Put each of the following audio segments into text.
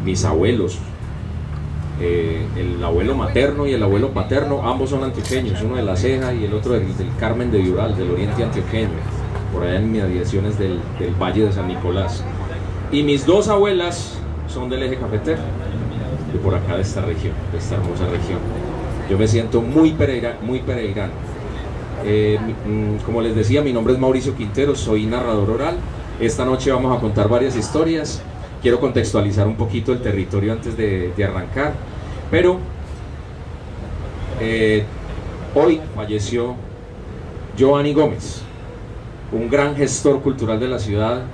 mis abuelos, el abuelo materno y el abuelo paterno, ambos son antioqueños, uno de La Ceja y el otro del Carmen de Viural, del oriente antioqueño, por allá en inmediaciones del Valle de San Nicolás. Y mis dos abuelas son del eje cafetero, de por acá de esta región, de esta hermosa región. Yo me siento muy pereirano. Como les decía, mi nombre es Mauricio Quintero, soy narrador oral. Esta noche vamos a contar varias historias. Quiero contextualizar un poquito el territorio antes de arrancar, pero hoy falleció Giovanni Gómez, un gran gestor cultural de la ciudad,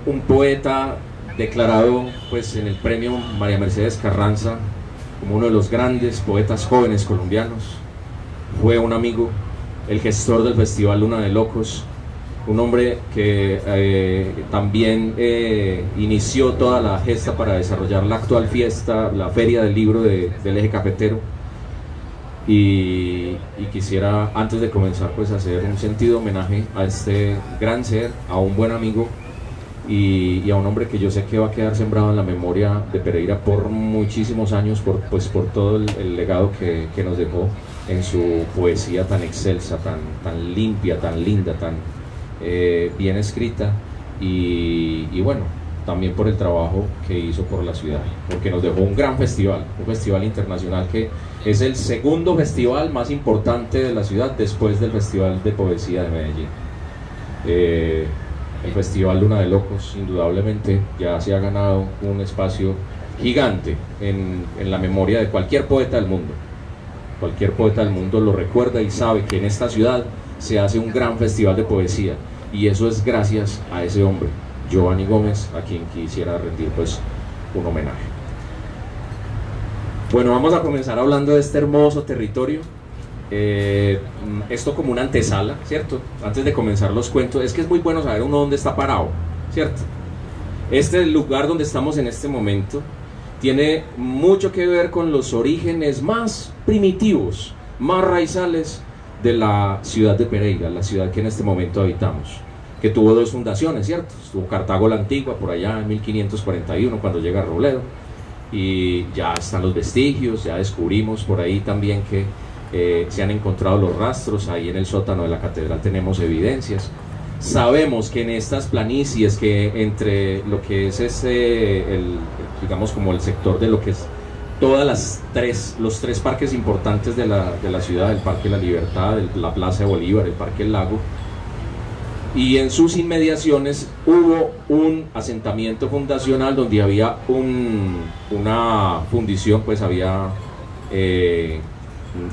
un poeta declarado pues, en el premio María Mercedes Carranza como uno de los grandes poetas jóvenes colombianos. Fue un amigo, el gestor del Festival Luna de Locos, un hombre que también inició toda la gesta para desarrollar la actual fiesta, la Feria del Libro del Eje Cafetero. Y quisiera, antes de comenzar, pues hacer un sentido homenaje a este gran ser, a un buen amigo y a un hombre que yo sé que va a quedar sembrado en la memoria de Pereira por muchísimos años, por todo el legado que nos dejó en su poesía tan excelsa, tan limpia, tan linda, tan bien escrita y bueno, también por el trabajo que hizo por la ciudad, porque nos dejó un gran festival, un festival internacional que es el segundo festival más importante de la ciudad después del Festival de Poesía de Medellín. El Festival Luna de Locos indudablemente ya se ha ganado un espacio gigante en la memoria de cualquier poeta del mundo. Cualquier poeta del mundo lo recuerda y sabe que en esta ciudad se hace un gran festival de poesía, y eso es gracias a ese hombre, Giovanni Gómez, a quien quisiera rendir pues un homenaje. Bueno, vamos a comenzar hablando de este hermoso territorio. Esto como una antesala, ¿cierto? Antes de comenzar los cuentos, es que es muy bueno saber uno dónde está parado, ¿cierto? Este lugar donde estamos en este momento tiene mucho que ver con los orígenes más primitivos, más raizales de la ciudad de Pereira, la ciudad que en este momento habitamos, que tuvo dos fundaciones, ¿cierto? Estuvo Cartago la Antigua por allá en 1541 cuando llega Robledo, y ya están los vestigios, ya descubrimos por ahí también que se han encontrado los rastros, ahí en el sótano de la catedral tenemos evidencias. Sabemos que en estas planicies, que entre lo que es digamos como el sector de lo que es los tres parques importantes de la ciudad, el Parque La Libertad, la Plaza de Bolívar, el Parque El Lago, y en sus inmediaciones hubo un asentamiento fundacional donde había una fundición, pues había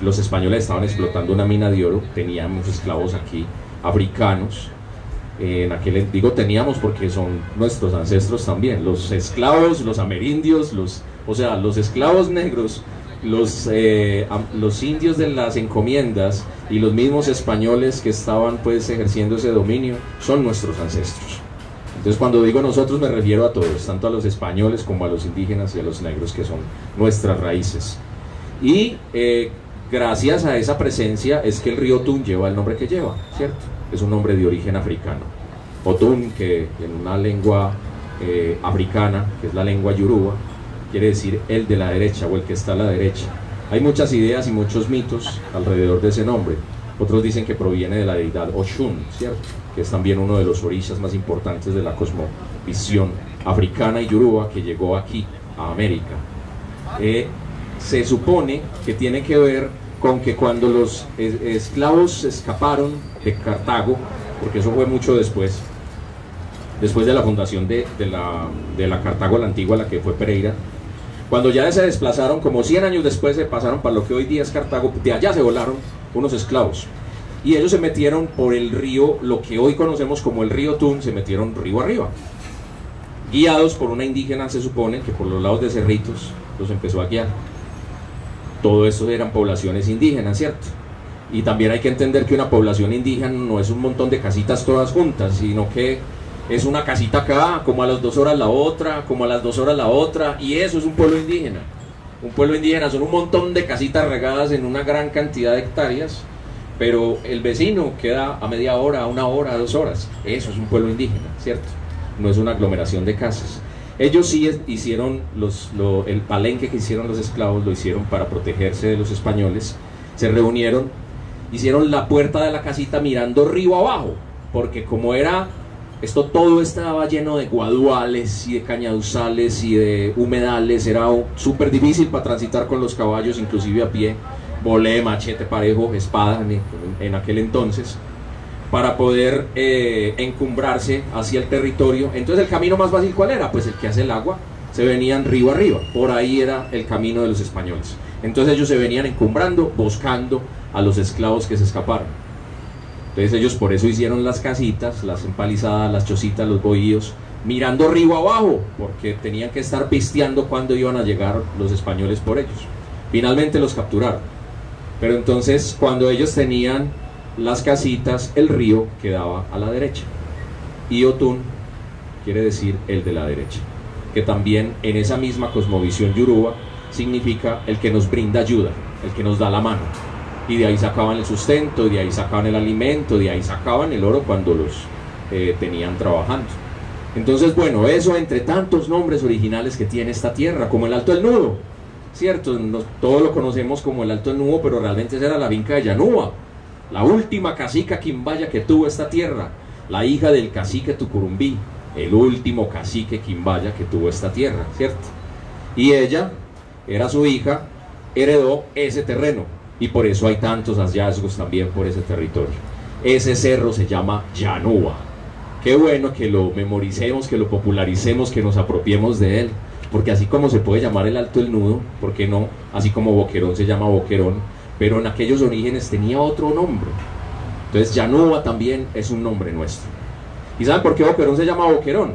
los españoles estaban explotando una mina de oro, teníamos esclavos aquí, africanos. Digo teníamos porque son nuestros ancestros también, los esclavos, los amerindios, los esclavos negros, los indios de las encomiendas y los mismos españoles que estaban pues ejerciendo ese dominio son nuestros ancestros. Entonces cuando digo nosotros me refiero a todos, tanto a los españoles como a los indígenas y a los negros, que son nuestras raíces. Y gracias a esa presencia es que el río Otún lleva el nombre que lleva, ¿cierto? Es un nombre de origen africano. Otún, que en una lengua africana, que es la lengua yoruba, quiere decir el de la derecha o el que está a la derecha. Hay muchas ideas y muchos mitos alrededor de ese nombre. Otros dicen que proviene de la deidad Oshun, ¿cierto? Que es también uno de los orishas más importantes de la cosmovisión africana y yoruba que llegó aquí a América. Se supone que tiene que ver con que cuando los esclavos escaparon de Cartago, porque eso fue mucho después de la fundación de la Cartago la Antigua, la que fue Pereira, cuando ya se desplazaron, como 100 años después se pasaron para lo que hoy día es Cartago, de allá se volaron unos esclavos, y ellos se metieron por el río, lo que hoy conocemos como el río Tun, se metieron río arriba, guiados por una indígena, se supone, que por los lados de Cerritos los empezó a guiar. Todo eso eran poblaciones indígenas, ¿cierto? Y también hay que entender que una población indígena no es un montón de casitas todas juntas, sino que es una casita acá, como a las 2 horas la otra, como a las 2 horas la otra, y eso es un pueblo indígena. Un pueblo indígena son un montón de casitas regadas en una gran cantidad de hectáreas, pero el vecino queda a media hora, a 1 hora, a 2 horas. Eso es un pueblo indígena, ¿cierto? No es una aglomeración de casas. Ellos sí hicieron el palenque que hicieron los esclavos, lo hicieron para protegerse de los españoles. Se reunieron, hicieron la puerta de la casita mirando río abajo, porque como era, esto todo estaba lleno de guaduales y de cañaduzales y de humedales, era súper difícil para transitar con los caballos, inclusive a pie, bolé, machete parejo, espada en aquel entonces, para poder encumbrarse hacia el territorio. Entonces el camino más fácil, ¿cuál era? Pues el que hace el agua. Se venían río arriba, por ahí era el camino de los españoles. Entonces ellos se venían encumbrando, buscando a los esclavos que se escaparon. Entonces ellos por eso hicieron las casitas, las empalizadas, las chocitas, los bohíos, mirando río abajo, porque tenían que estar pisteando cuando iban a llegar los españoles por ellos. Finalmente los capturaron. Pero entonces cuando ellos tenían las casitas, el río quedaba a la derecha. Y Otún quiere decir el de la derecha, que también en esa misma cosmovisión yoruba significa el que nos brinda ayuda, el que nos da la mano. Y de ahí sacaban el sustento, de ahí sacaban el alimento, de ahí sacaban el oro cuando los tenían trabajando. Entonces, bueno, eso entre tantos nombres originales que tiene esta tierra, como el Alto del Nudo, ¿cierto? Todos lo conocemos como el Alto del Nudo, pero realmente esa era la finca de Yanúa, la última cacica quimbaya que tuvo esta tierra, la hija del cacique Tucurumbí, el último cacique quimbaya que tuvo esta tierra, ¿cierto? Y ella, era su hija, heredó ese terreno, y por eso hay tantos hallazgos también por ese territorio. Ese cerro se llama Yanúa. Qué bueno que lo memoricemos, que lo popularicemos, que nos apropiemos de él, porque así como se puede llamar el Alto del Nudo, ¿por qué no? Así como Boquerón se llama Boquerón, pero en aquellos orígenes tenía otro nombre. Entonces Yanúa también es un nombre nuestro. ¿Y saben por qué Boquerón se llama Boquerón?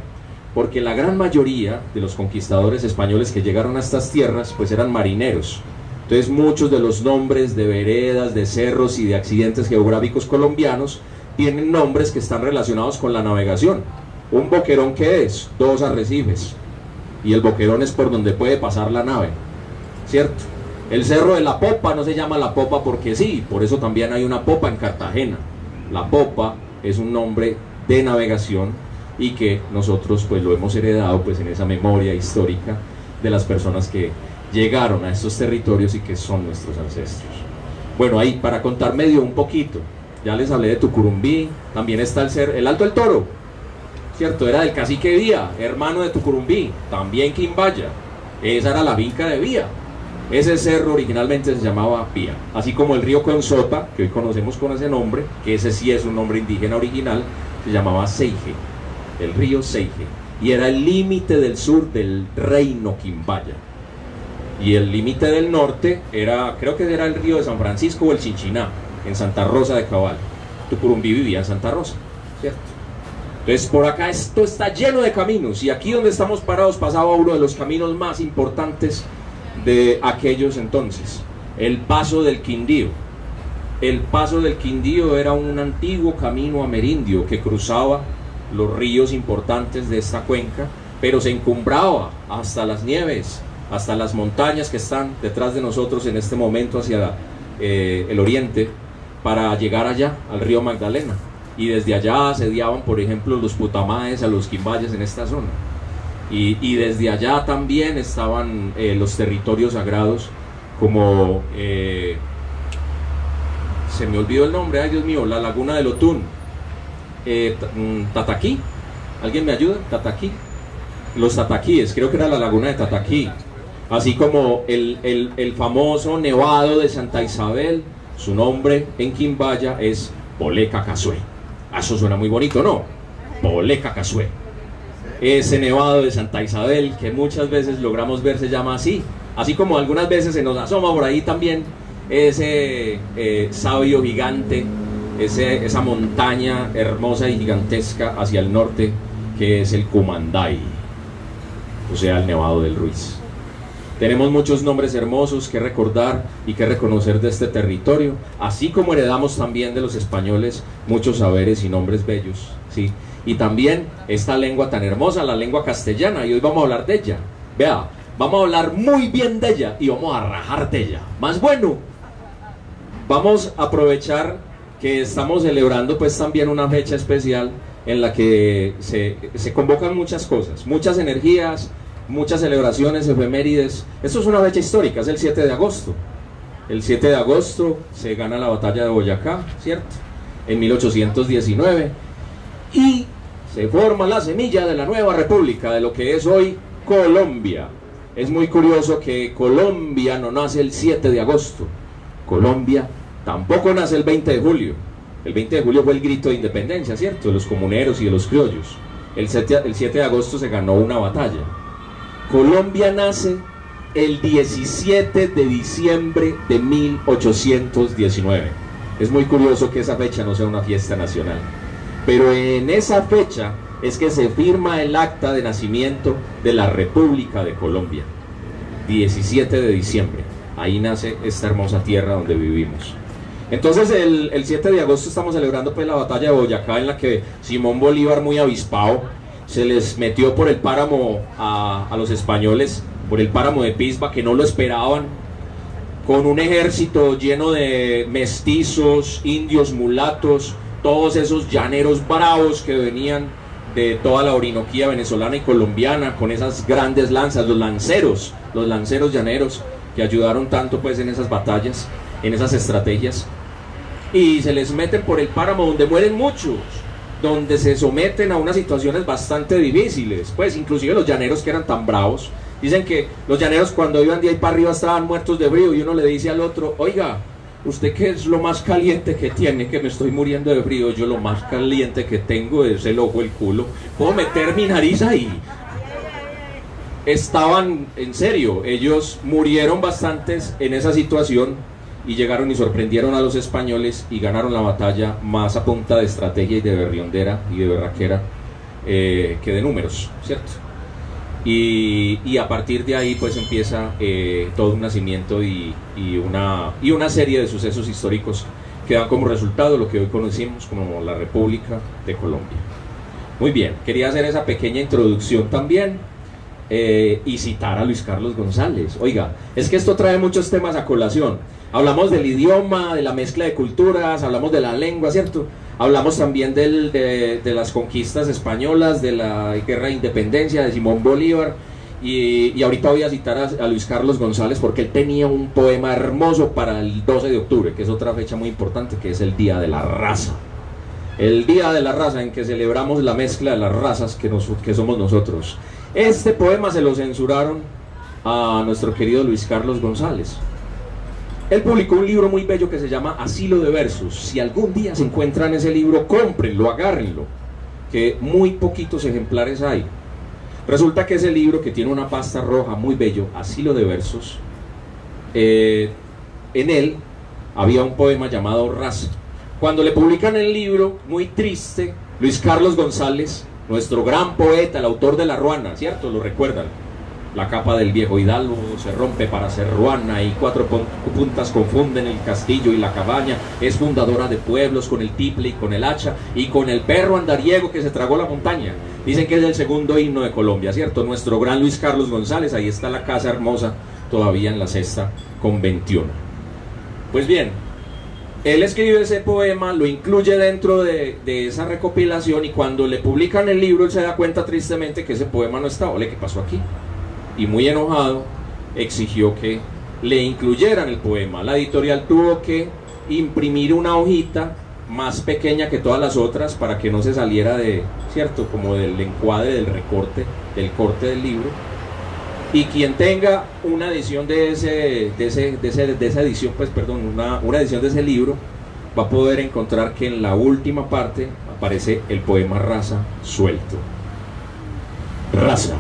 Porque la gran mayoría de los conquistadores españoles que llegaron a estas tierras pues eran marineros. Entonces muchos de los nombres de veredas, de cerros y de accidentes geográficos colombianos tienen nombres que están relacionados con la navegación. ¿Un boquerón qué es? 2 arrecifes. Y el boquerón es por donde puede pasar la nave, ¿cierto? El Cerro de la Popa no se llama La Popa porque sí, por eso también hay una popa en Cartagena. La Popa es un nombre de navegación y que nosotros pues lo hemos heredado pues en esa memoria histórica de las personas que llegaron a estos territorios y que son nuestros ancestros. Bueno, ahí para contar medio un poquito, ya les hablé de Tucurumbí, también está el Alto del Toro, ¿cierto? Era del cacique Vía, hermano de Tucurumbí, también quimbaya, esa era la finca de Vía. Ese cerro originalmente se llamaba Vía, así como el río Consota, que hoy conocemos con ese nombre, que ese sí es un nombre indígena original, se llamaba Seige, el río Seige, y era el límite del sur del reino quimbaya. Y el límite del norte era, creo que era el río de San Francisco o el Chinchiná, en Santa Rosa de Cabal. Tucurumbí vivía en Santa Rosa, ¿cierto? Entonces por acá esto está lleno de caminos, y aquí donde estamos parados pasaba uno de los caminos más importantes de aquellos entonces, el Paso del Quindío. El Paso del Quindío era un antiguo camino amerindio que cruzaba los ríos importantes de esta cuenca, pero se encumbraba hasta las nieves, hasta las montañas que están detrás de nosotros en este momento hacia el oriente, para llegar allá, al río Magdalena. Y desde allá asediaban, por ejemplo, los putamaes a los quimbayas en esta zona. Y desde allá también estaban los territorios sagrados, como, se me olvidó el nombre, ay Dios mío, la laguna del Otún, Tataquí, ¿alguien me ayuda? Tataquí, los Tataquíes, creo que era la laguna de Tataquí, así como el famoso nevado de Santa Isabel, su nombre en quimbaya es Bolé-Cacasué. Eso suena muy bonito, ¿no? Bolé-Cacasué. Ese nevado de Santa Isabel que muchas veces logramos ver se llama así, así como algunas veces se nos asoma por ahí también ese sabio gigante, esa montaña hermosa y gigantesca hacia el norte que es el Cumanday, o sea, el Nevado del Ruiz. Tenemos muchos nombres hermosos que recordar y que reconocer de este territorio, así como heredamos también de los españoles muchos saberes y nombres bellos, ¿sí? Y también esta lengua tan hermosa, la lengua castellana, y hoy vamos a hablar de ella. Vea, vamos a hablar muy bien de ella y vamos a rajar de ella. Más bueno, vamos a aprovechar que estamos celebrando pues también una fecha especial en la que se convocan muchas cosas, muchas energías, muchas celebraciones, efemérides. Esto es una fecha histórica, es el 7 de agosto. El 7 de agosto se gana la batalla de Boyacá, ¿cierto? En 1819. Y se forma la semilla de la nueva república, de lo que es hoy Colombia. Es muy curioso que Colombia no nace el 7 de agosto. Colombia tampoco nace el 20 de julio. El 20 de julio fue el grito de independencia, ¿cierto? De los comuneros y de los criollos. El 7 de agosto se ganó una batalla. Colombia nace el 17 de diciembre de 1819. Es muy curioso que esa fecha no sea una fiesta nacional. Pero en esa fecha es que se firma el acta de nacimiento de la República de Colombia. 17 de diciembre. Ahí nace esta hermosa tierra donde vivimos. Entonces el 7 de agosto estamos celebrando pues la batalla de Boyacá, en la que Simón Bolívar, muy avispado, se les metió por el páramo a los españoles, por el páramo de Pisba, que no lo esperaban, con un ejército lleno de mestizos, indios, mulatos, todos esos llaneros bravos que venían de toda la Orinoquía venezolana y colombiana, con esas grandes lanzas, los lanceros llaneros, que ayudaron tanto pues en esas batallas, en esas estrategias. Y se les meten por el páramo, donde mueren muchos, donde se someten a unas situaciones bastante difíciles, pues inclusive los llaneros, que eran tan bravos. Dicen que los llaneros, cuando iban de ahí para arriba, estaban muertos de frío, y uno le dice al otro: oiga, ¿usted qué es lo más caliente que tiene? Que me estoy muriendo de frío. Yo lo más caliente que tengo es el ojo, el culo. ¿Puedo meter mi nariz ahí? Estaban, en serio, ellos murieron bastantes en esa situación, y llegaron y sorprendieron a los españoles y ganaron la batalla más a punta de estrategia y de berriondera y de berraquera que de números, ¿cierto? Y a partir de ahí pues empieza todo un nacimiento y una serie de sucesos históricos que dan como resultado lo que hoy conocimos como la República de Colombia. Muy bien, quería hacer esa pequeña introducción también y citar a Luis Carlos González. Oiga, es que esto trae muchos temas a colación. Hablamos del idioma, de la mezcla de culturas, hablamos de la lengua, ¿cierto? Hablamos también de las conquistas españolas, de la guerra de independencia, de Simón Bolívar, y ahorita voy a citar a Luis Carlos González, porque él tenía un poema hermoso para el 12 de octubre, que es otra fecha muy importante, que es el Día de la Raza. El Día de la Raza, en que celebramos la mezcla de las razas que somos nosotros. Este poema se lo censuraron a nuestro querido Luis Carlos González. Él publicó un libro muy bello que se llama Asilo de Versos. Si algún día se encuentran ese libro, cómprenlo, agárrenlo, que muy poquitos ejemplares hay. Resulta que ese libro, que tiene una pasta roja muy bello, Asilo de Versos, en él había un poema llamado Raza. Cuando le publican el libro, muy triste, Luis Carlos González, nuestro gran poeta, el autor de La Ruana, ¿cierto? ¿Lo recuerdan? La capa del viejo hidalgo se rompe para ser ruana, y cuatro puntas confunden el castillo y la cabaña. Es fundadora de pueblos con el tiple y con el hacha, y con el perro andariego que se tragó la montaña. Dicen que es el segundo himno de Colombia, ¿cierto? Nuestro gran Luis Carlos González. Ahí está la casa hermosa, todavía en la sexta con 21. Pues bien, él escribe ese poema, lo incluye dentro de esa recopilación, y cuando le publican el libro, él se da cuenta tristemente que ese poema no está. Ole, ¿qué pasó aquí? Y muy enojado exigió que le incluyeran el poema. La editorial tuvo que imprimir una hojita más pequeña que todas las otras para que no se saliera ¿cierto? Como del encuadre, del recorte, del corte del libro. Y quien tenga una edición de esa edición, pues perdón, una edición de ese libro, va a poder encontrar que en la última parte aparece el poema Raza suelto. Raza.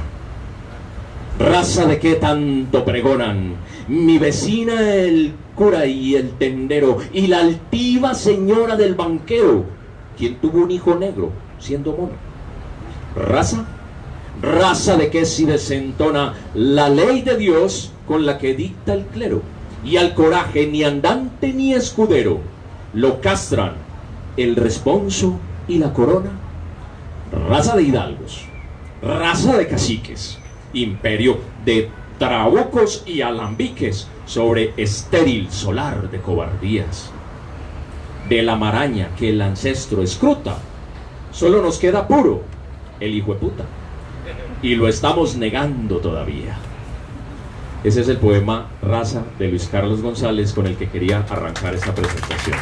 Raza de qué tanto pregonan, mi vecina el cura y el tendero, y la altiva señora del banquero, quien tuvo un hijo negro siendo mono. Raza, raza de qué si desentona la ley de Dios con la que dicta el clero, y al coraje ni andante ni escudero lo castran el responso y la corona. Raza de hidalgos, raza de caciques, imperio de trabucos y alambiques sobre estéril solar de cobardías. De la maraña que el ancestro escruta, Solo nos queda puro, el hijo de puta. Y lo estamos negando todavía. Ese es el poema Raza de Luis Carlos González con el que quería arrancar esta presentación.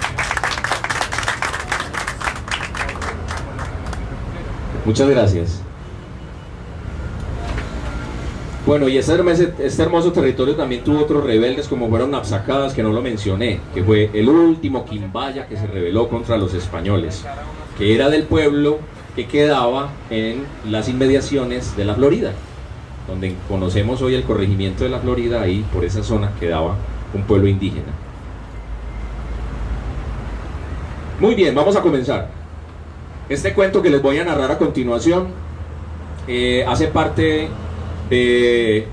Muchas gracias. Bueno, y este hermoso territorio también tuvo otros rebeldes, como fueron Napsacadas, que no lo mencioné, que fue el último quimbaya que se rebeló contra los españoles, que era del pueblo que quedaba en las inmediaciones de la Florida, donde conocemos hoy el corregimiento de la Florida. Ahí por esa zona quedaba un pueblo indígena. Muy bien, vamos a comenzar. Este cuento que les voy a narrar a continuación hace parte de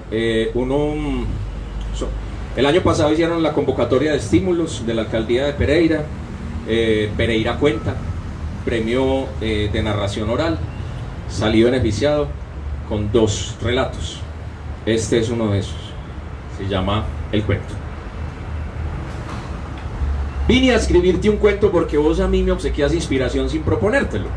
el año pasado hicieron la convocatoria de estímulos de la alcaldía de Pereira. Pereira Cuenta, premio de narración oral. Salí beneficiado con 2 relatos. Este es uno de esos. Se llama El Cuento. Vine a escribirte un cuento porque vos a mí me obsequias inspiración sin proponértelo.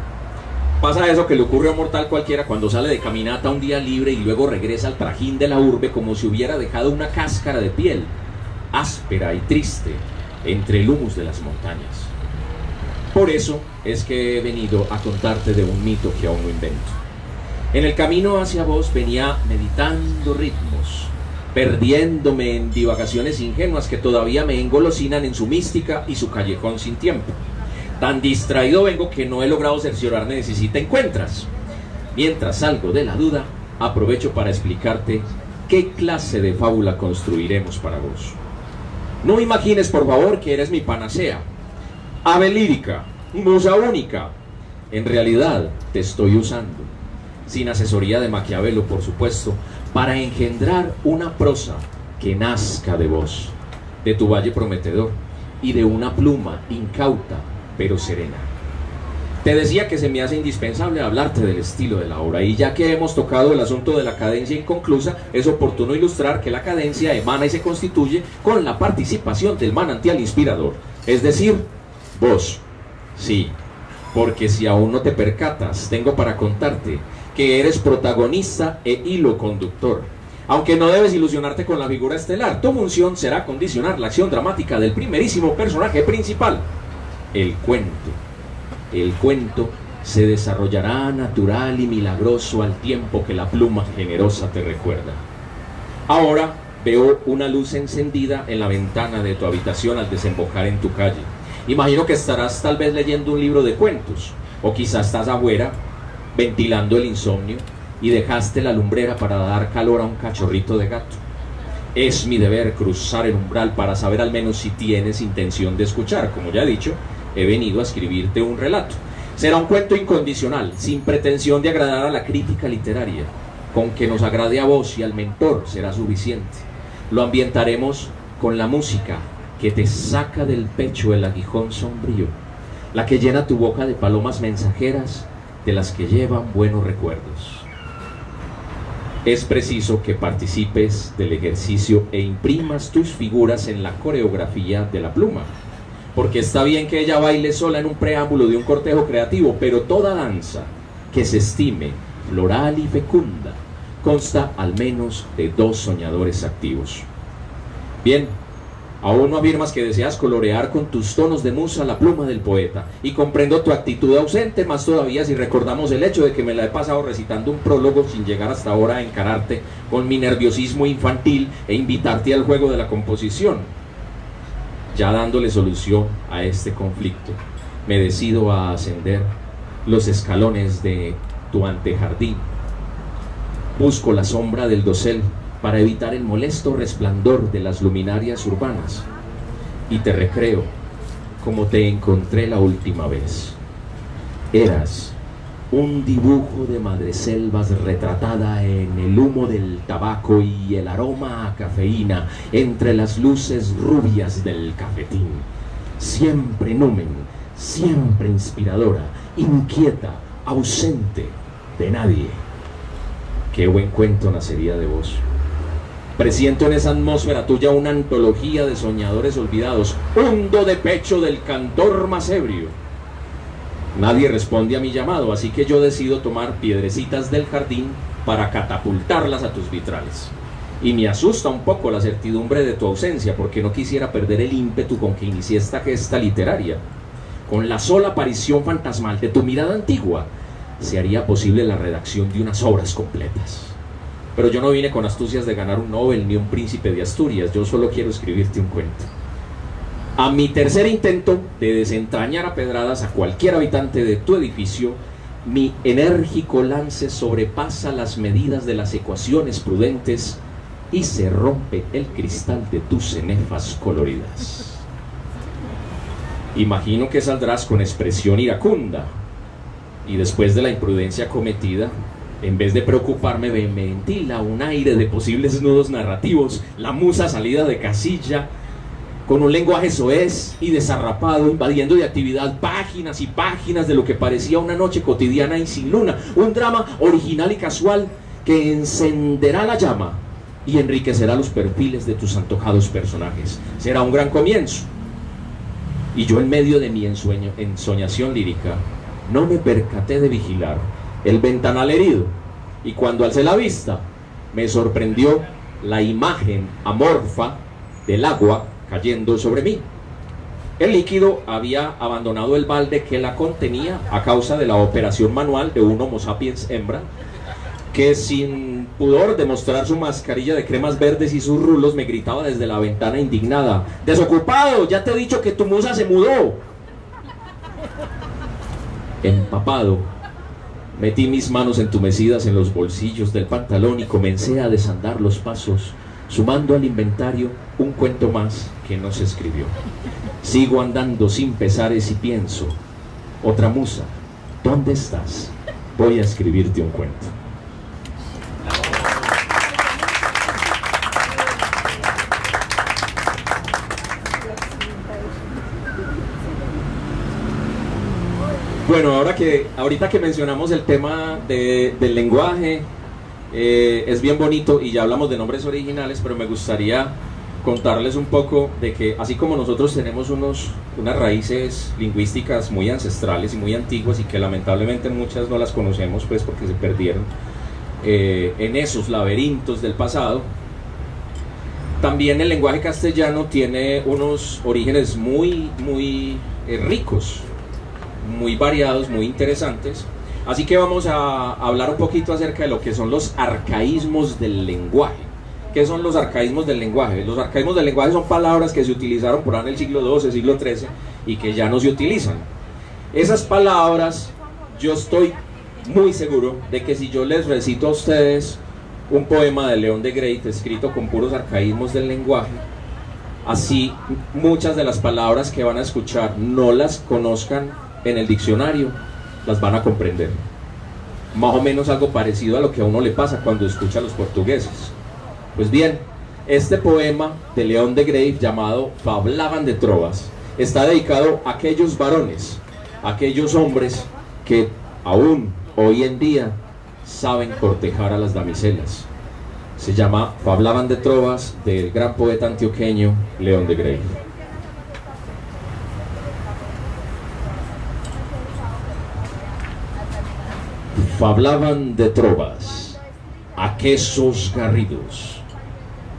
Pasa eso que le ocurre a un mortal cualquiera cuando sale de caminata un día libre y luego regresa al trajín de la urbe como si hubiera dejado una cáscara de piel, áspera y triste, entre el humus de las montañas. Por eso es que he venido a contarte de un mito que aún no invento. En el camino hacia vos venía meditando ritmos, perdiéndome en divagaciones ingenuas que todavía me engolosinan en su mística y su callejón sin tiempo. Tan distraído vengo que no he logrado cerciorarme de si te encuentras. Mientras salgo de la duda, aprovecho para explicarte qué clase de fábula construiremos para vos. No imagines, por favor, que eres mi panacea, ave lírica, musa única. En realidad, te estoy usando, sin asesoría de Maquiavelo, por supuesto, para engendrar una prosa que nazca de vos, de tu valle prometedor y de una pluma incauta pero serena. Te decía que se me hace indispensable hablarte del estilo de la obra, y ya que hemos tocado el asunto de la cadencia inconclusa, es oportuno ilustrar que la cadencia emana y se constituye con la participación del manantial inspirador, es decir, vos. Sí, porque si aún no te percatas, tengo para contarte que eres protagonista e hilo conductor. Aunque no debes ilusionarte con la figura estelar, tu función será condicionar la acción dramática del primerísimo personaje principal, el cuento. El cuento se desarrollará natural y milagroso al tiempo que la pluma generosa te recuerda. Ahora veo una luz encendida en la ventana de tu habitación al desembocar en tu calle. Imagino que estarás tal vez leyendo un libro de cuentos, o quizás estás afuera ventilando el insomnio y dejaste la lumbrera para dar calor a un cachorrito de gato. Es mi deber cruzar el umbral para saber al menos si tienes intención de escuchar. Como ya he dicho, he venido a escribirte un relato. Será un cuento incondicional, sin pretensión de agradar a la crítica literaria. Con que nos agrade a vos y al mentor será suficiente. Lo ambientaremos con la música que te saca del pecho el aguijón sombrío, la que llena tu boca de palomas mensajeras, de las que llevan buenos recuerdos. Es preciso que participes del ejercicio e imprimas tus figuras en la coreografía de la pluma, porque está bien que ella baile sola en un preámbulo de un cortejo creativo, pero toda danza que se estime floral y fecunda consta al menos de 2 soñadores activos. Bien, aún no afirmas que deseas colorear con tus tonos de musa la pluma del poeta, y comprendo tu actitud ausente, más todavía si recordamos el hecho de que me la he pasado recitando un prólogo sin llegar hasta ahora a encararte con mi nerviosismo infantil e invitarte al juego de la composición. Ya dándole solución a este conflicto, me decido a ascender los escalones de tu antejardín. Busco la sombra del dosel para evitar el molesto resplandor de las luminarias urbanas, y te recreo como te encontré la última vez. Eras un dibujo de madreselvas retratada en el humo del tabaco y el aroma a cafeína entre las luces rubias del cafetín. Siempre numen, siempre inspiradora, inquieta, ausente de nadie. Qué buen cuento nacería de vos. Presiento en esa atmósfera tuya una antología de soñadores olvidados, hundo de pecho del cantor más ebrio. Nadie responde a mi llamado, así que yo decido tomar piedrecitas del jardín para catapultarlas a tus vitrales. Y me asusta un poco la certidumbre de tu ausencia, porque no quisiera perder el ímpetu con que inicié esta gesta literaria. Con la sola aparición fantasmal de tu mirada antigua, se haría posible la redacción de unas obras completas. Pero yo no vine con astucias de ganar un Nobel ni un príncipe de Asturias, yo solo quiero escribirte un cuento. A mi tercer intento de desentrañar a pedradas a cualquier habitante de tu edificio, mi enérgico lance sobrepasa las medidas de las ecuaciones prudentes y se rompe el cristal de tus cenefas coloridas. Imagino que saldrás con expresión iracunda, y después de la imprudencia cometida, en vez de preocuparme, me ventila un aire de posibles nudos narrativos, la musa salida de casilla, con un lenguaje soez y desarrapado, invadiendo de actividad páginas y páginas de lo que parecía una noche cotidiana y sin luna, un drama original y casual que encenderá la llama y enriquecerá los perfiles de tus antojados personajes. Será un gran comienzo. Y yo, en medio de mi ensoñación lírica, no me percaté de vigilar el ventanal herido, y cuando alcé la vista, me sorprendió la imagen amorfa del agua cayendo sobre mí. El líquido había abandonado el balde que la contenía a causa de la operación manual de un Homo sapiens hembra, que sin pudor de mostrar su mascarilla de cremas verdes y sus rulos me gritaba desde la ventana indignada: «¡Desocupado! ¡Ya te he dicho que tu musa se mudó!». Empapado, metí mis manos entumecidas en los bolsillos del pantalón y comencé a desandar los pasos, sumando al inventario un cuento más que no se escribió. Sigo andando sin pesares y pienso: otra musa, ¿dónde estás? Voy a escribirte un cuento. Bueno, ahorita que mencionamos el tema del lenguaje, es bien bonito y ya hablamos de nombres originales, pero me gustaría contarles un poco de que así como nosotros tenemos unas raíces lingüísticas muy ancestrales y muy antiguas y que lamentablemente muchas no las conocemos pues porque se perdieron en esos laberintos del pasado, también el lenguaje castellano tiene unos orígenes muy ricos, muy variados, muy interesantes. Así que vamos a hablar un poquito acerca de lo que son los arcaísmos del lenguaje. ¿Qué son los arcaísmos del lenguaje? Los arcaísmos del lenguaje son palabras que se utilizaron por ahí en el siglo XII, siglo XIII y que ya no se utilizan. Esas palabras, yo estoy muy seguro de que si yo les recito a ustedes un poema de León de Grey escrito con puros arcaísmos del lenguaje, así muchas de las palabras que van a escuchar no las conozcan en el diccionario, las van a comprender. Más o menos algo parecido a lo que a uno le pasa cuando escucha a los portugueses. Pues bien, este poema de León de Grey, llamado Fablaban de Trovas, está dedicado a aquellos varones, a aquellos hombres que aún hoy en día saben cortejar a las damiselas. Se llama Fablaban de Trovas, del gran poeta antioqueño León de Grey. Fablaban de trovas, aquesos garridos,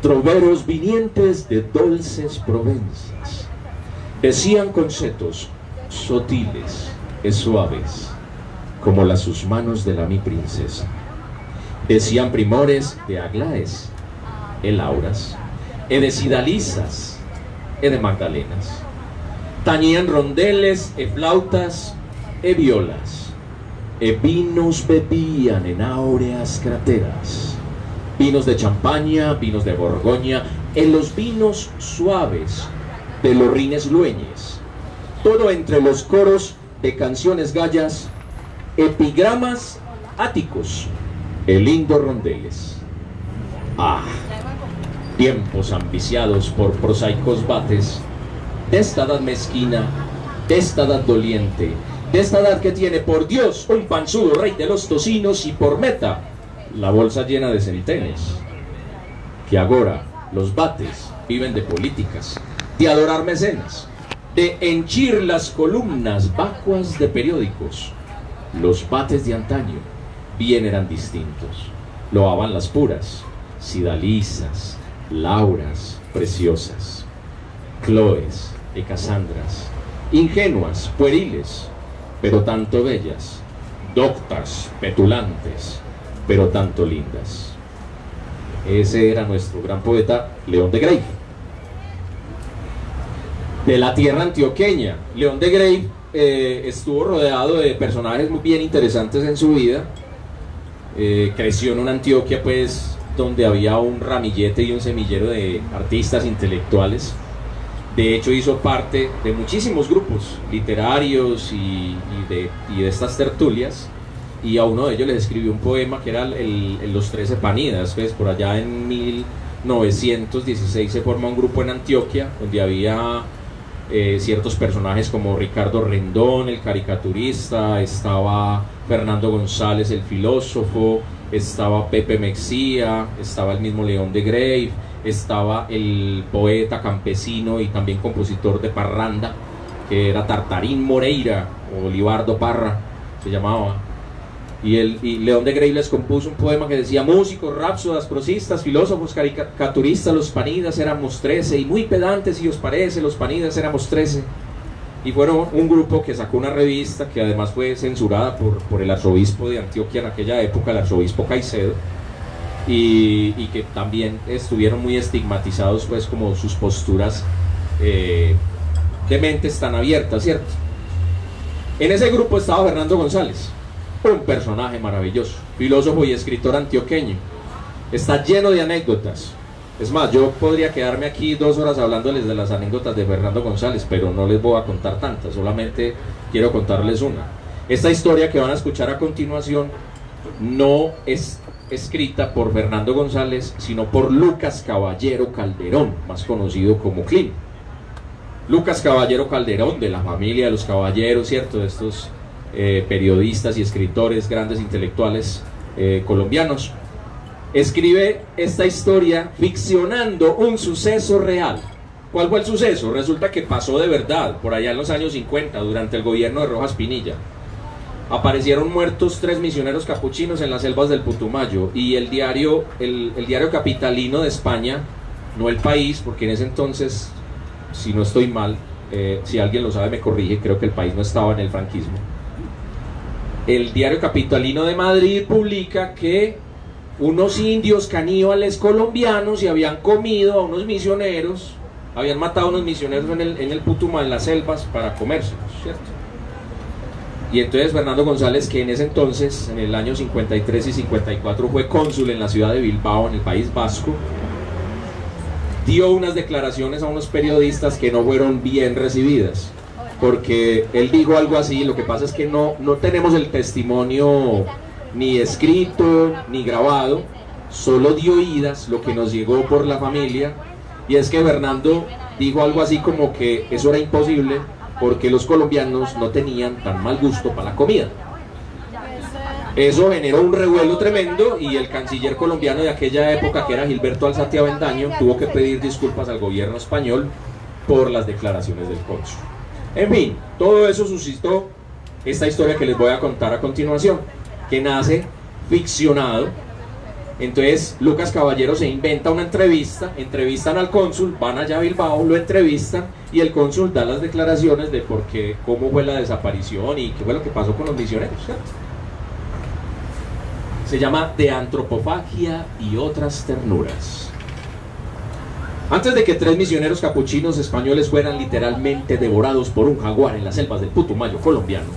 troveros vinientes de dulces Provenzas, decían concetos sotiles e suaves, como las sus manos de la mi princesa. Decían primores de Aglaes, e Lauras, e de Sidalisas, e de Magdalenas. Tañían rondeles, e flautas, e violas. E vinos bebían en áureas crateras, vinos de Champaña, vinos de Borgoña, en los vinos suaves de los rines lueñes, todo entre los coros de canciones gallas, epigramas áticos, e lindos rondeles. Ah, tiempos ambiciados por prosaicos bates, de esta edad mezquina, de esta edad doliente, de esta edad que tiene por Dios un panzudo rey de los tocinos y por meta la bolsa llena de centenes, que agora los bates viven de políticas, de adorar mecenas, de henchir las columnas vacuas de periódicos. Los bates de antaño bien eran distintos. Loaban las puras, sidalisas, lauras preciosas, Cloes y Casandras, ingenuas, pueriles, pero tanto bellas, doctas, petulantes, pero tanto lindas. Ese era nuestro gran poeta León de Greiff. De la tierra antioqueña, León de Greiff estuvo rodeado de personajes muy bien interesantes en su vida. Creció en una Antioquia pues donde había un ramillete y un semillero de artistas intelectuales. De hecho hizo parte de muchísimos grupos literarios y de estas tertulias, y a uno de ellos les escribió un poema que era Los 13 Panidas. Pues por allá en 1916 se forma un grupo en Antioquia donde había ciertos personajes como Ricardo Rendón, el caricaturista, estaba Fernando González, el filósofo, estaba Pepe Mexía, estaba el mismo León de Greiff, estaba el poeta campesino y también compositor de parranda, que era Tartarín Moreira, o Libardo Parra se llamaba. Y León de Greiff les compuso un poema que decía: músicos, rapsodas, prosistas, filósofos, caricaturistas, los panidas éramos 13, y muy pedantes, si os parece, los panidas éramos 13. Y fueron un grupo que sacó una revista que además fue censurada por el arzobispo de Antioquia en aquella época, el arzobispo Caicedo, y que también estuvieron muy estigmatizados pues como sus posturas de mentes tan abiertas, ¿cierto? En ese grupo estaba Fernando González, un personaje maravilloso, filósofo y escritor antioqueño. Está lleno de anécdotas. Es más, yo podría quedarme aquí 2 horas hablándoles de las anécdotas de Fernando González, pero no les voy a contar tantas, solamente quiero contarles una. Esta historia que van a escuchar a continuación no es escrita por Fernando González, sino por Lucas Caballero Calderón, más conocido como Clim. Lucas Caballero Calderón, de la familia de los Caballeros, ¿cierto? De estos periodistas y escritores, grandes intelectuales colombianos, escribe esta historia ficcionando un suceso real. ¿Cuál fue el suceso? Resulta que pasó de verdad, por allá en los años 50, durante el gobierno de Rojas Pinilla. Aparecieron muertos 3 misioneros capuchinos en las selvas del Putumayo, y el diario capitalino de España, no El País, porque en ese entonces, si no estoy mal, si alguien lo sabe me corrige, creo que El País no estaba en el franquismo. El diario capitalino de Madrid publica que unos indios caníbales colombianos se habían comido a unos misioneros, habían matado a unos misioneros en el Putumayo, en las selvas, para comérselos, ¿cierto? Y entonces Fernando González, que en ese entonces, en el año 53 y 54, fue cónsul en la ciudad de Bilbao, en el País Vasco, dio unas declaraciones a unos periodistas que no fueron bien recibidas, porque él dijo algo así: lo que pasa es que no tenemos el testimonio ni escrito ni grabado, solo de oídas, lo que nos llegó por la familia, y es que Fernando dijo algo así como que eso era imposible porque los colombianos no tenían tan mal gusto para la comida. Eso generó un revuelo tremendo, y el canciller colombiano de aquella época, que era Gilberto Alzate Avendaño, tuvo que pedir disculpas al gobierno español por las declaraciones del cónsul. En fin, todo eso suscitó esta historia que les voy a contar a continuación, que nace ficcionado. Entonces Lucas Caballero se inventa una entrevista, entrevistan al cónsul, van allá a Bilbao, lo entrevistan, y el cónsul da las declaraciones de por qué, cómo fue la desaparición y qué fue lo que pasó con los misioneros, ¿cierto? Se llama De antropofagia y otras ternuras. Antes de que 3 misioneros capuchinos españoles fueran literalmente devorados por un jaguar en las selvas del Putumayo colombiano,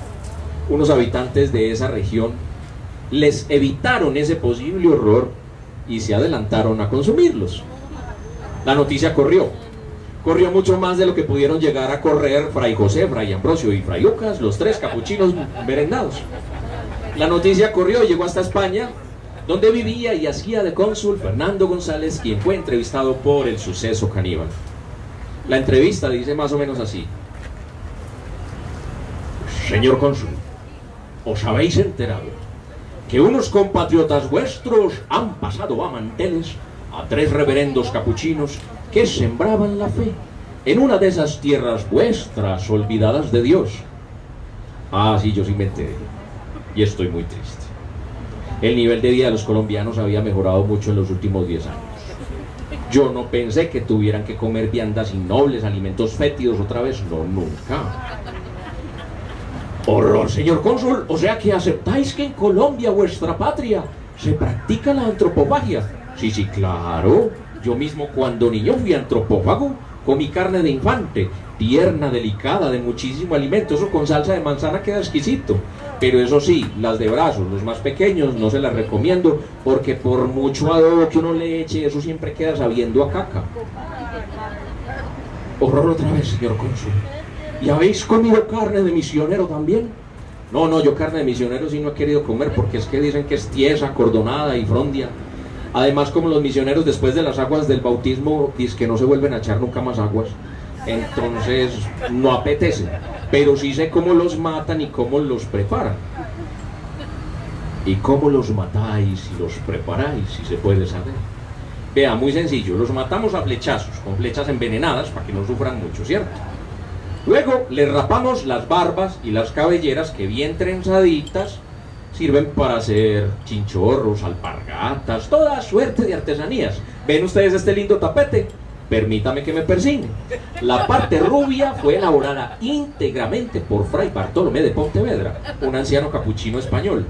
unos habitantes de esa región les evitaron ese posible horror y se adelantaron a consumirlos. La noticia corrió mucho más de lo que pudieron llegar a correr Fray José, Fray Ambrosio y Fray Lucas, los 3 capuchinos merendados. La noticia corrió y llegó hasta España, donde vivía y hacía de cónsul Fernando González, quien fue entrevistado por El Suceso Caníbal. La entrevista dice más o menos así: señor cónsul, ¿os habéis enterado que unos compatriotas vuestros han pasado a manteles a 3 reverendos capuchinos que sembraban la fe en una de esas tierras vuestras, olvidadas de Dios. Ah, sí, yo sí me enteré. Y estoy muy triste. El nivel de vida de los colombianos había mejorado mucho en los últimos 10 años. Yo no pensé que tuvieran que comer viandas innobles, alimentos fétidos otra vez. No, nunca. Horror, señor cónsul. O sea que aceptáis que en Colombia, vuestra patria, se practica la antropofagia. Sí, sí, claro. Yo mismo cuando niño fui antropófago. Comí carne de infante, tierna, delicada, de muchísimo alimento. Eso con salsa de manzana queda exquisito. Pero eso sí, las de brazos, los más pequeños, no se las recomiendo, porque por mucho adobo que uno le eche, eso siempre queda sabiendo a caca. Horror otra vez, señor cónsul. ¿Y habéis comido carne de misionero también? No, no, yo carne de misionero sí no he querido comer, porque es que dicen que es tiesa, cordonada y frondia. Además, como los misioneros después de las aguas del bautismo dicen que no se vuelven a echar nunca más aguas, entonces no apetece. Pero sí sé cómo los matan y cómo los preparan. ¿Y cómo los matáis y los preparáis, si se puede saber? Vea, muy sencillo, los matamos a flechazos, con flechas envenenadas para que no sufran mucho, ¿cierto? Luego les rapamos las barbas y las cabelleras, que bien trenzaditas sirven para hacer chinchorros, alpargatas, toda suerte de artesanías. ¿Ven ustedes este lindo tapete? Permítame que me persigne. La parte rubia fue elaborada íntegramente por Fray Bartolomé de Pontevedra, un anciano capuchino español.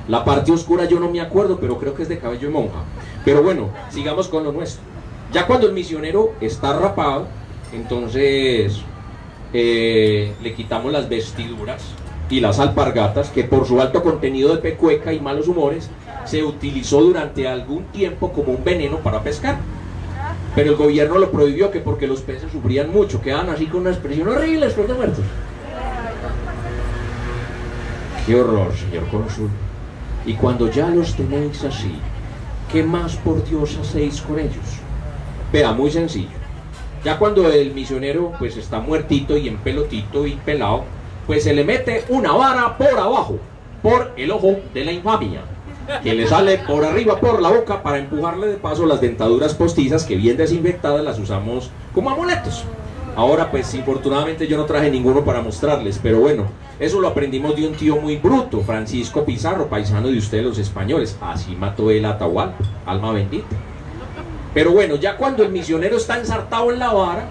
La parte oscura yo no me acuerdo, pero creo que es de cabello de monja. Pero bueno, sigamos con lo nuestro. Ya cuando el misionero está rapado, entonces le quitamos las vestiduras y las alpargatas, que por su alto contenido de pecueca y malos humores se utilizó durante algún tiempo como un veneno para pescar. Pero el gobierno lo prohibió, que porque los peces sufrían mucho, quedaban así con una expresión horrible después de muertos. ¡Qué horror, señor cónsul! Y cuando ya los tenéis así, ¿qué más por Dios hacéis con ellos? Vea, muy sencillo. Ya cuando el misionero pues está muertito y en pelotito y pelado, pues se le mete una vara por abajo, por el ojo de la infamia, que le sale por arriba por la boca, para empujarle de paso las dentaduras postizas, que bien desinfectadas las usamos como amuletos. Ahora pues infortunadamente yo no traje ninguno para mostrarles, pero bueno, eso lo aprendimos de un tío muy bruto, Francisco Pizarro, paisano de ustedes los españoles. Así mató el Atahualpa, alma bendita. Pero bueno, ya cuando el misionero está ensartado en la vara,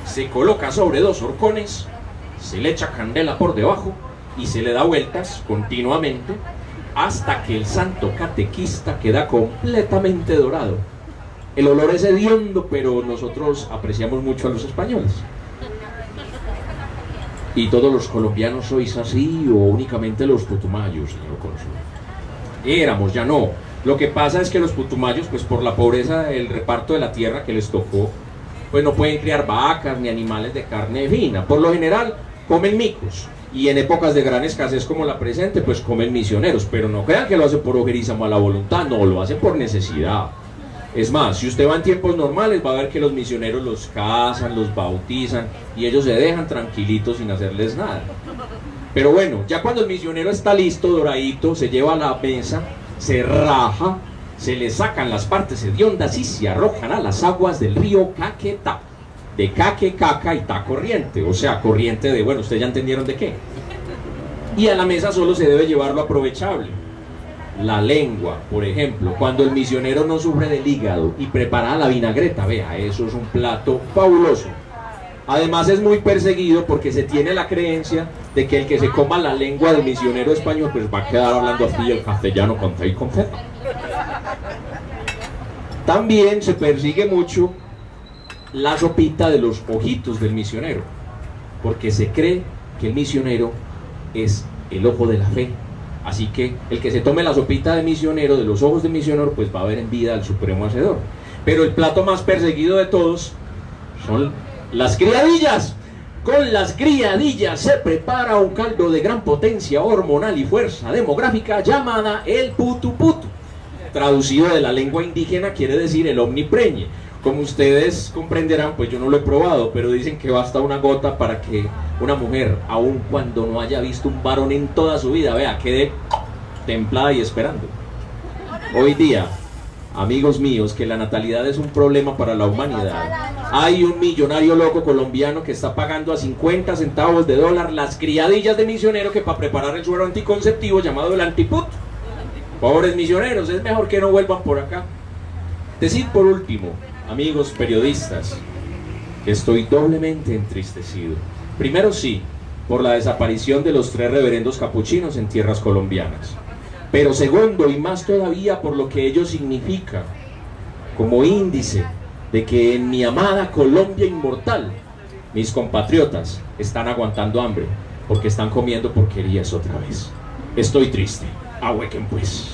se coloca sobre 2 horcones, se le echa candela por debajo y se le da vueltas continuamente hasta que el santo catequista queda completamente dorado. El olor es hediondo, pero nosotros apreciamos mucho a los españoles. ¿Y todos los colombianos sois así o únicamente los putumayos, señor cónsul? Éramos, ya no. Lo que pasa es que los putumayos, pues por la pobreza del reparto de la tierra que les tocó, pues no pueden criar vacas ni animales de carne fina. Por lo general comen micos, y en épocas de gran escasez como la presente, pues comen misioneros. Pero no crean que lo hacen por ojeriza mala voluntad, no, lo hacen por necesidad. Es más, si usted va en tiempos normales, va a ver que los misioneros los casan, los bautizan, y ellos se dejan tranquilitos sin hacerles nada. Pero bueno, ya cuando el misionero está listo, doradito, se lleva a la mesa, se raja, se le sacan las partes hediondas y se arrojan a las aguas del río Caquetá. De Caque, Caca y Ta corriente, o sea, corriente de, bueno, ustedes ya entendieron de qué. Y a la mesa solo se debe llevar lo aprovechable. La lengua, por ejemplo, cuando el misionero no sufre del hígado y prepara la vinagreta, vea, eso es un plato fabuloso. Además es muy perseguido porque se tiene la creencia de que el que se coma la lengua del misionero español pues va a quedar hablando así el castellano con fe y con feta. También se persigue mucho la sopita de los ojitos del misionero, porque se cree que el misionero es el ojo de la fe. Así que el que se tome la sopita de misionero, de los ojos de misionero, pues va a ver en vida al supremo hacedor. Pero el plato más perseguido de todos son las criadillas. Con las criadillas se prepara un caldo de gran potencia hormonal y fuerza demográfica llamada el putu putu. Traducido de la lengua indígena quiere decir el omnipreñe. Como ustedes comprenderán, pues yo no lo he probado, pero dicen que basta una gota para que una mujer, aun cuando no haya visto un varón en toda su vida, vea, quede templada y esperando. Hoy día, amigos míos, que la natalidad es un problema para la humanidad, Hay un millonario loco colombiano que está pagando a 50 centavos de dólar las criadillas de misionero que para preparar el suero anticonceptivo llamado el antiput. Pobres misioneros, es mejor que no vuelvan por acá. Decir por último, amigos periodistas, que estoy doblemente entristecido. Primero sí, por la desaparición de los 3 reverendos capuchinos en tierras colombianas. Pero segundo, y más todavía, por lo que ello significa como índice de que en mi amada Colombia inmortal, mis compatriotas están aguantando hambre, porque están comiendo porquerías otra vez. Estoy triste. Ahuequen pues.